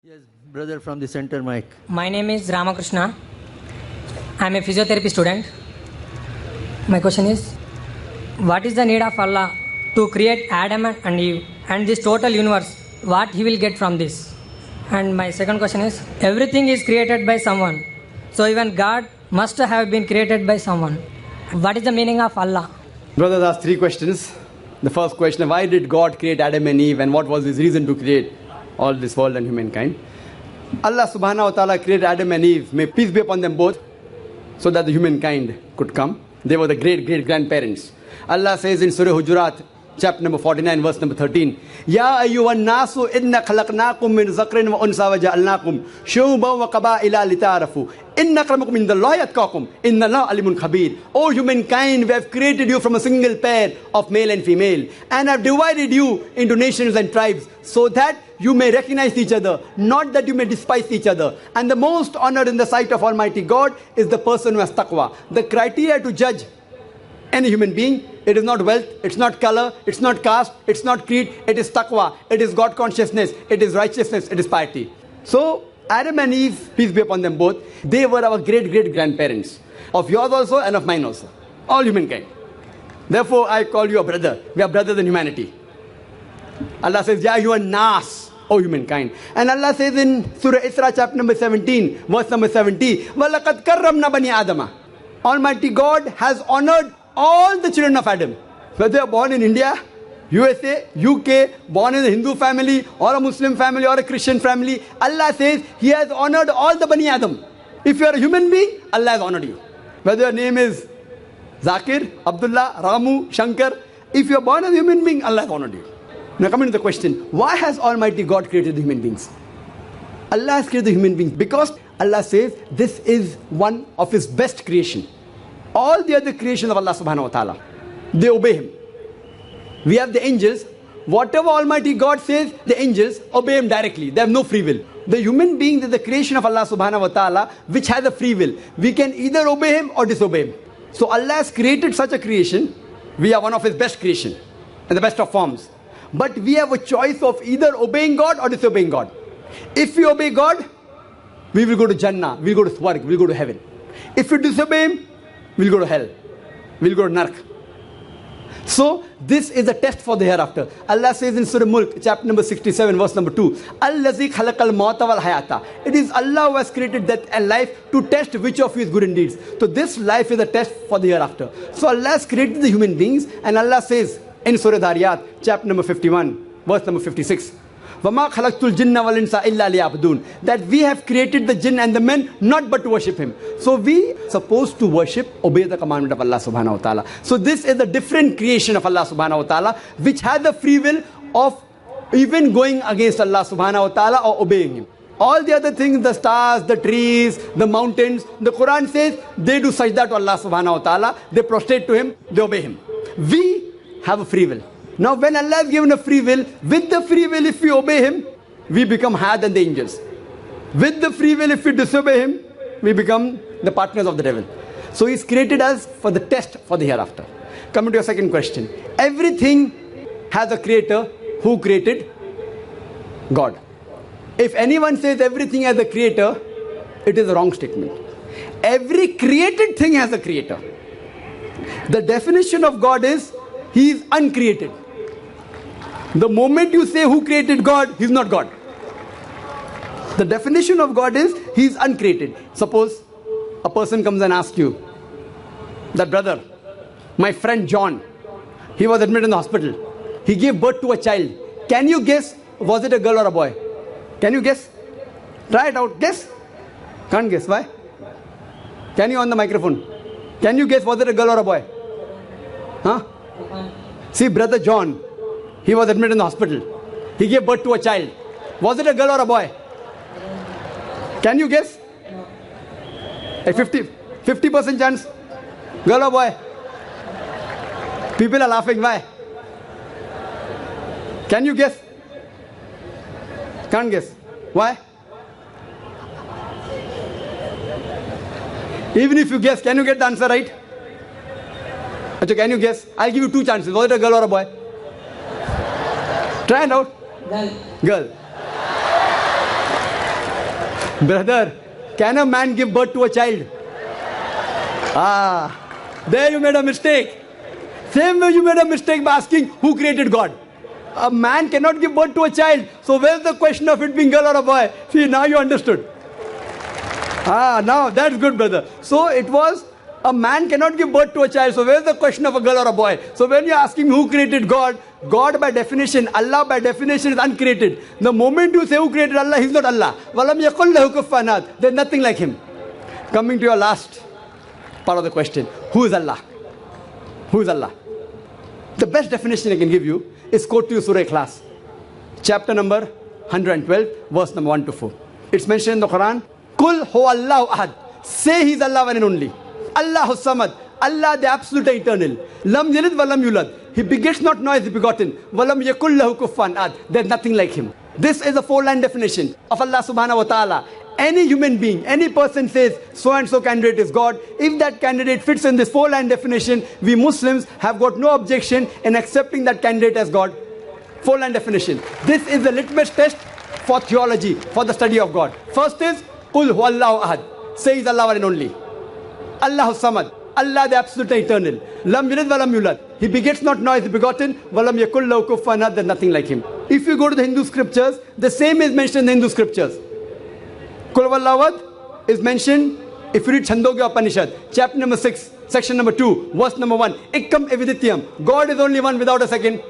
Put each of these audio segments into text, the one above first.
Yes, brother from the center mic. My name is Ramakrishna. I am a physiotherapy student. My question is, what is the need of Allah to create Adam and Eve and this total universe? What he will get from this? And my second question is, everything is created by someone. So even God must have been created by someone. What is the meaning of Allah? Brothers asked three questions. The first question, why did God create Adam and Eve and what was his reason to create all this world and humankind? Allah subhanahu wa ta'ala created Adam and Eve, may peace be upon them both, so that the humankind could come. They were the great-great-grandparents. Allah says in Surah Hujurat, chapter number 49, verse number 13, Ya ayyuhan nasu inna khalaqnakum min zakrin wa unsa wa ja'alnakum shu'uban wa qaba'ila lita'arafu inna akramakum indallahi atqakum inna Allaha alimun khabir. O humankind, we have created you from a single pair of male and female and have divided you into nations and tribes so that you may recognize each other, not that you may despise each other. And the most honored in the sight of Almighty God is the person who has taqwa. The criteria to judge any human being, it is not wealth, it's not color, it's not caste, it's not creed, it is taqwa, it is God consciousness, it is righteousness, it is piety. So, Adam and Eve, peace be upon them both, they were our great-great-grandparents. Of yours also and of mine also. All humankind. Therefore, I call you a brother. We are brothers in humanity. Allah says, Ya you are nas, O humankind. And Allah says in Surah Isra, chapter number 17, verse number 70, وَلَقَدْ كَرَّمْنَا بَنِي آدَمَ. Almighty God has honored all the children of Adam. Whether they are born in India, USA, UK, born in a Hindu family, or a Muslim family, or a Christian family, Allah says He has honored all the Bani Adam. If you are a human being, Allah has honored you. Whether your name is Zakir, Abdullah, Ramu, Shankar, if you are born as a human being, Allah has honored you. Now coming to the question, why has Almighty God created the human beings? Allah has created the human beings because Allah says this is one of His best creation. All the other creation of Allah subhanahu wa ta'ala, they obey Him. We have the angels. Whatever Almighty God says, the angels obey Him directly. They have no free will. The human being is the creation of Allah subhanahu wa ta'ala, which has a free will. We can either obey Him or disobey Him. So Allah has created such a creation. We are one of His best creation and the best of forms. But we have a choice of either obeying God or disobeying God. If we obey God, we will go to Jannah, we will go to Swarg, we will go to heaven. If we disobey Him, we will go to hell, we will go to Nark. So, this is a test for the hereafter. Allah says in Surah Mulk, chapter number 67, verse number 2, Allazi khalaqal mauta wal hayata. It is Allah who has created death and life to test which of you is good in deeds. So, this life is a test for the hereafter. So, Allah has created the human beings, and Allah says in Surah Dhariyat, chapter number 51, verse number 56, وَمَا خَلَقْتُ الْجِنَّ وَالْإِنسَ إِلَّا لِيَعْبُدُونَ. That we have created the jinn and the men not but to worship Him. So we are supposed to worship, obey the commandment of Allah subhanahu wa ta'ala. So this is a different creation of Allah subhanahu wa ta'ala, which has the free will of even going against Allah subhanahu wa ta'ala or obeying Him. All the other things, the stars, the trees, the mountains, the Quran says they do sajda to Allah subhanahu wa ta'ala, they prostrate to Him, they obey Him. We have a free will. Now when Allah has given a free will, with the free will if we obey Him, we become higher than the angels. With the free will if we disobey Him, we become the partners of the devil. So He's created us for the test for the hereafter. Coming to your second question. Everything has a creator. Who created? God. If anyone says everything has a creator, it is a wrong statement. Every created thing has a creator. The definition of God is He is uncreated. The moment you say who created God, He's not God. The definition of God is He is uncreated. Suppose a person comes and asks you that, brother, my friend John, he was admitted in the hospital. He gave birth to a child. Can you guess, was it a girl or a boy? Can you guess? Try it out. Guess. Can't guess. Why? Can you on the microphone? Can you guess, was it a girl or a boy? Huh? See, brother John, he was admitted in the hospital. He gave birth to a child. Was it a girl or a boy? Can you guess? A 50% chance. Girl or boy? People are laughing. Why? Can you guess? Can't guess. Why? Even if you guess, can you get the answer right? Achha, can you guess? I'll give you two chances. Was it a girl or a boy? Try it out. Girl. Girl. Brother, can a man give birth to a child? There you made a mistake. Same way you made a mistake by asking who created God. A man cannot give birth to a child. So where's the question of it being girl or a boy? See, now you understood. Now that's good, brother. So it was a man cannot give birth to a child. So where's the question of a girl or a boy? So when you're asking who created God, God by definition, Allah by definition is uncreated. The moment you say who created Allah, He's not Allah. وَلَمْ يَقُلْ لَهُ كُفُوًا أَحَدٌ. There's nothing like Him. Coming to your last part of the question. Who is Allah? Who is Allah? The best definition I can give you is quote to you Surah Ikhlas. Chapter number 112, verse number 1 to 4. It's mentioned in the Quran. Kul huwallahu ahad. Say He's Allah one and only. Allahu samad. Allah the absolute eternal. Lam yalid wa lam yulad. He begets not nor is he begotten. Walam yakul lahu kufuwan ahad. There's nothing like Him. This is a four-line definition of Allah subhanahu wa ta'ala. Any human being, any person says so and so candidate is God. If that candidate fits in this four-line definition, we Muslims have got no objection in accepting that candidate as God. Four-line definition. This is the litmus test for theology, for the study of God. First is Qul huwallahu ahad. Say He's Allah one and only. Allahu samad. Allah the absolute eternal. Lam yalid wa lam yulad. He begets not nor is he begotten. Walam yakul lahu kufuwan ahad. There's nothing like Him. If you go to the Hindu scriptures, the same is mentioned in the Hindu scriptures. Kul huwallahu ahad is mentioned if you read Chandogya Upanishad, chapter number 6, section number 2, verse number 1. Ikkam evidityam. God is only one without a second.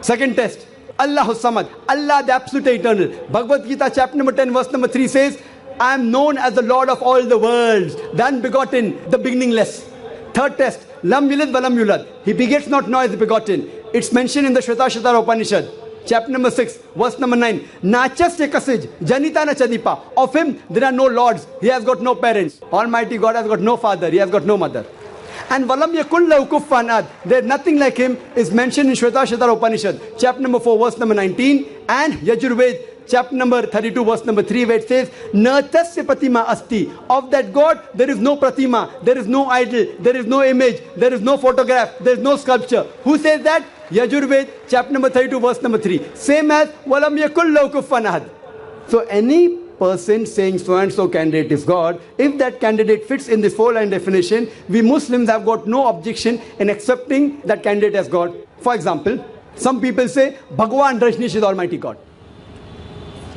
Second test. Allahu samad. Allah the absolute eternal. Bhagavad Gita chapter number 10, verse number 3 says, I am known as the Lord of all the worlds, the unbegotten, the beginningless. Third test, Lam yalid wa lam yulad. He begets not nor is he begotten. It's mentioned in the Shvetasvatara Upanishad, chapter number 6, verse number 9. Nachasya kasij, janita na chadipa. Of Him there are no lords. He has got no parents. Almighty God has got no father. He has got no mother. And walam yakul lahu kufuwan ahad. There's nothing like Him is mentioned in Shvetasvatara Upanishad, chapter number 4, verse number 19. And Yajurved, chapter number 32, verse number 3, where it says, Natasya pratima asti. Of that God, there is no pratima, there is no idol, there is no image, there is no photograph, there is no sculpture. Who says that? Yajurved, chapter number 32, verse number 3. Same as, Walam yakul lahu kufuwan ahad. So any person saying so and so candidate is God, if that candidate fits in this four-line definition, we Muslims have got no objection in accepting that candidate as God. For example, some people say, Bhagwan Rajneesh is Almighty God.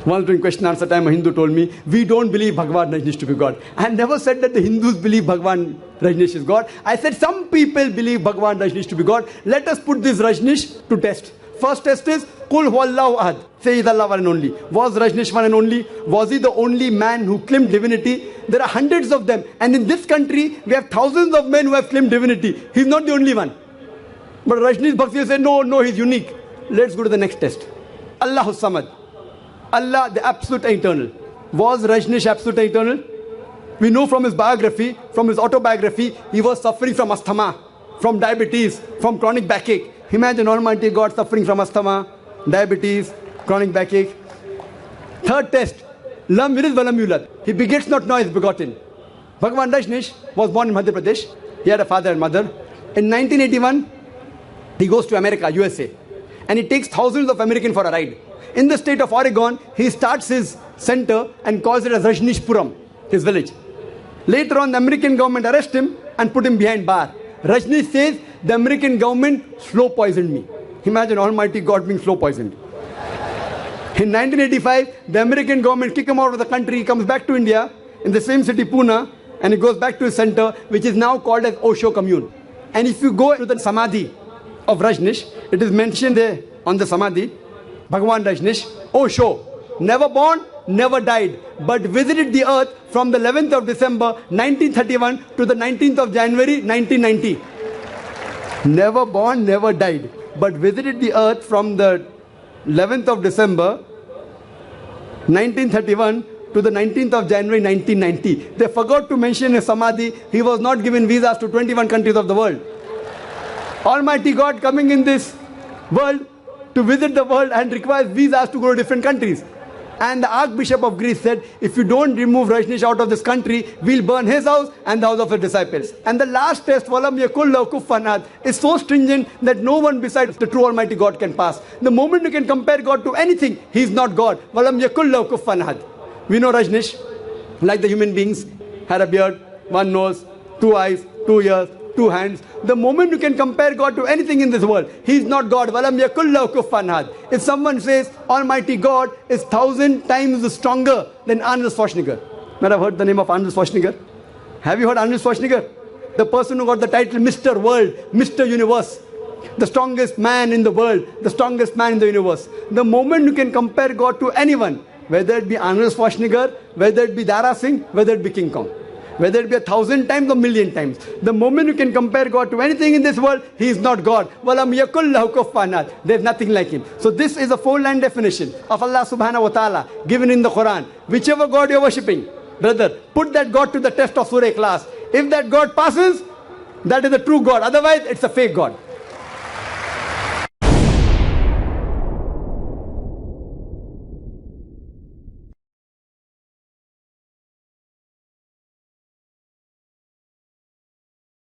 Once during question answer time, a Hindu told me, we don't believe Bhagwan Rajneesh to be God. I had never said that the Hindus believe Bhagwan Rajneesh is God. I said some people believe Bhagwan Rajneesh to be God. Let us put this Rajneesh to test. First test is, Qul huwallahu ahad. Say He's Allah one and only. Was Rajneesh one and only? Was he the only man who claimed divinity? There are hundreds of them. And in this country, we have thousands of men who have claimed divinity. He's not the only one. But Rajneesh Bhakti said, no, he's unique. Let's go to the next test. Allahu samad. Allah the absolute eternal. Was Rajneesh absolute eternal? We know from his biography, from his autobiography, he was suffering from asthma, from diabetes, from chronic backache. Imagine Almighty God suffering from asthma, diabetes, chronic backache. Third test, Lam yalid wa lam yulad. He begets not nor is begotten. Bhagwan Rajneesh was born in Madhya Pradesh. He had a father and mother. In 1981, he goes to America, USA, and he takes thousands of Americans for a ride. In the state of Oregon, he starts his center and calls it as Rajneeshpuram, his village. Later on, the American government arrests him and put him behind bar. Rajneesh says, the American government slow poisoned me. Imagine Almighty God being slow poisoned. In 1985, the American government kick him out of the country. He comes back to India in the same city, Pune, and he goes back to his center, which is now called as Osho Commune. And if you go to the Samadhi of Rajneesh, it is mentioned there on the Samadhi, Bhagwan Rajneesh, Osho, never born, never died, but visited the earth from the 11th of December 1931 to the 19th of January 1990. Never born, never died, but visited the earth from the 11th of December 1931 to the 19th of January 1990. They forgot to mention in Samadhi, he was not given visas to 21 countries of the world. Almighty God coming in this world to visit the world and requires visas to go to different countries. And the Archbishop of Greece said, if you don't remove Rajneesh out of this country, we'll burn his house and the house of his disciples. And the last test, Walam yakul lahu kufuwan ahad, is so stringent that no one besides the true Almighty God can pass. The moment you can compare God to anything, He is not God. Walam yakul lahu kufuwan ahad. We know Rajnish, like the human beings, had a beard, one nose, two eyes, 2 ears, 2 hands. The moment you can compare God to anything in this world, He is not God. وَلَمْ يَكُنْ لَهُ كُفُوًا أَحَدٌ. If someone says Almighty God is 1,000 times stronger than Arnold Schwarzenegger. Might have heard the name of Arnold Schwarzenegger? Have you heard Arnold Schwarzenegger? The person who got the title Mr. World, Mr. Universe. The strongest man in the world, the strongest man in the universe. The moment you can compare God to anyone, whether it be Arnold Schwarzenegger, whether it be Dara Singh, whether it be King Kong, whether it be 1,000 times or 1,000,000 times, the moment you can compare God to anything in this world, He is not God. وَلَمْ يَكُنْ لَهُ كُفُوًا أَحَدٌ. There is nothing like Him. So this is a four-line definition of Allah subhanahu wa ta'ala given in the Quran. Whichever God you are worshipping, brother, put that God to the test of Surah Ikhlas. If that God passes, that is the true God. Otherwise, it's a fake God.